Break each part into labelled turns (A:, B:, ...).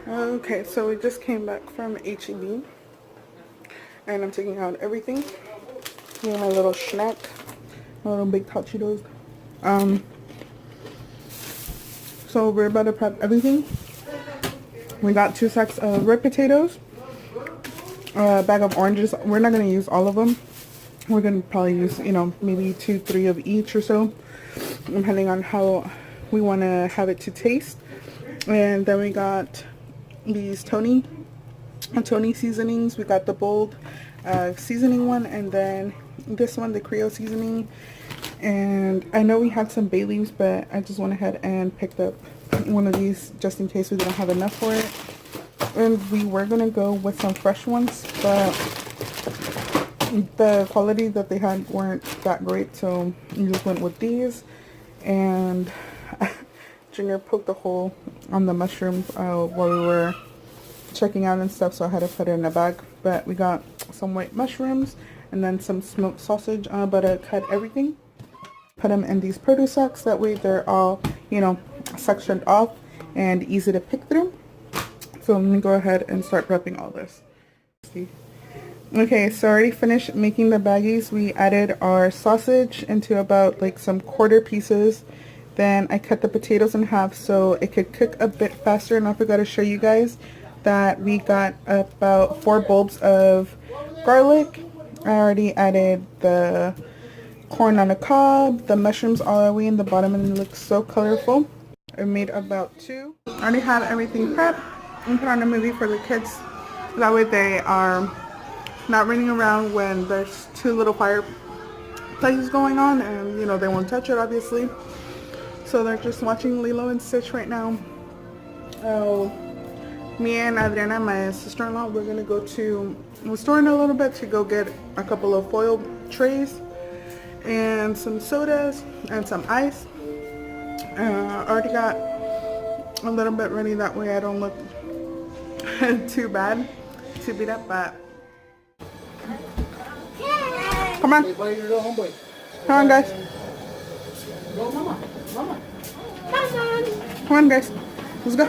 A: Okay, so we just came back from HEB and I'm taking out everything. Getting my little snack, my little baked hot Cheetos. So we're about to prep everything. We got 2 sacks of red potatoes, a bag of oranges. We're not going to use all of them. We're going to probably use, maybe 2, 3 of each or so, depending on how we want to have it to taste. And then we got these Tony seasonings. We got the bold seasoning one, and then this one, the Creole seasoning. And I know we had some bay leaves, but I just went ahead and picked up one of these just in case we didn't have enough for it. And we were gonna go with some fresh ones, but the quality that they had weren't that great, so we just went with these. And Junior poked a hole on the mushrooms while we were checking out and stuff, so I had to put it in a bag. But we got some white mushrooms and then some smoked sausage, but I cut everything, put them in these produce sacks. That way they're all, sectioned off and easy to pick through. So let me go ahead and start prepping all this. Okay, so I already finished making the baggies. We added our sausage into about like some quarter pieces. Then I cut the potatoes in half so it could cook a bit faster. And I forgot to show you guys that we got about 4 bulbs of garlic. I already added the corn on the cob, the mushrooms all the way in the bottom, and it looks so colorful. I made about 2. I already have everything prepped and put on a movie for the kids. That way they are not running around when there's 2 little fireplaces going on, and they won't touch it obviously. So they're just watching Lilo and Stitch right now. Me and Adriana, my sister-in-law, we're gonna go to the store in a little bit to go get a couple of foil trays and some sodas and some ice. I already got a little bit ready, that way I don't look too bad, too beat up, but come on. Come on, guys. Come on, guys. Let's go.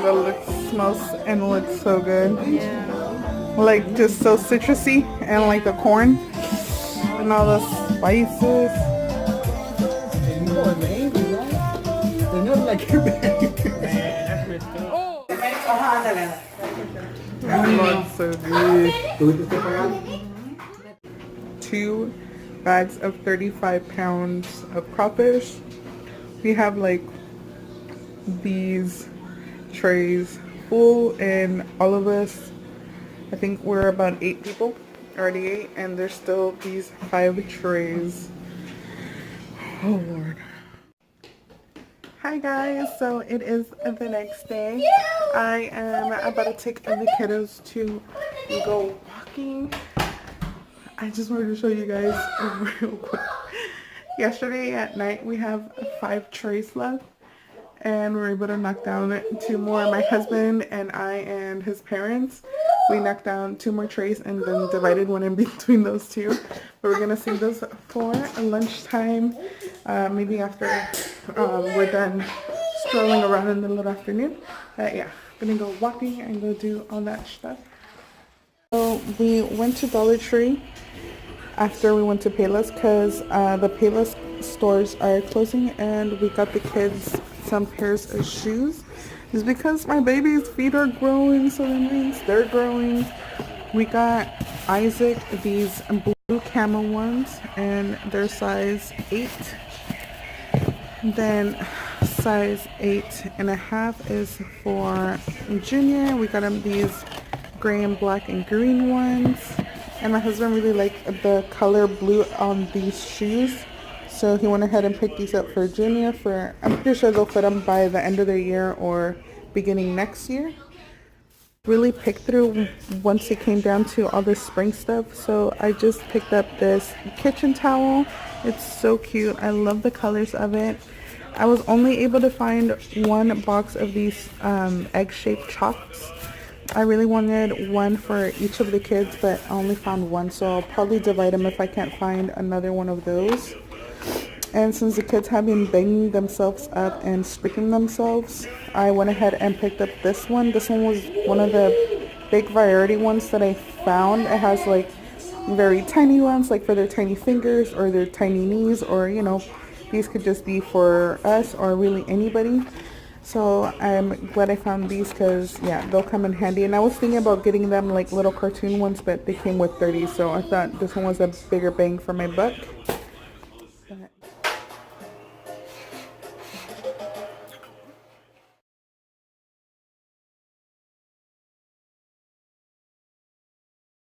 A: That smells and looks so good. Yeah. Like just so citrusy, and like the corn and all the spices. That's so good. 2 bags of 35 pounds of crawfish. We have like these trays full, and all of us, I think we're about 8 people, already 8, and there's still these 5 trays. Oh Lord. Hi guys, so it is the next day. I am about to take the kiddos to go walking. I just wanted to show you guys real quick. Yesterday at night we have 5 trays left, and we were able to knock down 2 more. My husband and I and his parents, we knocked down 2 more trays and then divided one in between those 2. But we're gonna save those for lunchtime, maybe after we're done strolling around in the little afternoon. But yeah, gonna go walking and go do all that stuff. So we went to Dollar Tree after we went to Payless, because the Payless stores are closing, and we got the kids some pairs of shoes. It's because my baby's feet are growing, so that means they're growing. We got Isaac these blue camel ones, and they're size 8. Then size 8.5 is for Junior. We got him these gray and black and green ones, and my husband really liked the color blue on these shoes, so he went ahead and picked these up for Junior. I'm pretty sure they'll fit him by the end of the year or beginning next year. Really picked through once it came down to all this spring stuff, so I just picked up this kitchen towel. It's so cute. I love the colors of it. I was only able to find 1 box of these egg-shaped chalks, I really wanted one for each of the kids, but I only found one, so I'll probably divide them if I can't find another one of those. And since the kids have been banging themselves up and scraping themselves, I went ahead and picked up this one. This one was one of the big variety ones that I found. It has like very tiny ones, like for their tiny fingers or their tiny knees, or you know, these could just be for us or really anybody. So I'm glad I found these because yeah, they'll come in handy. And I was thinking about getting them like little cartoon ones, but they came with 30, so I thought this one was a bigger bang for my buck. But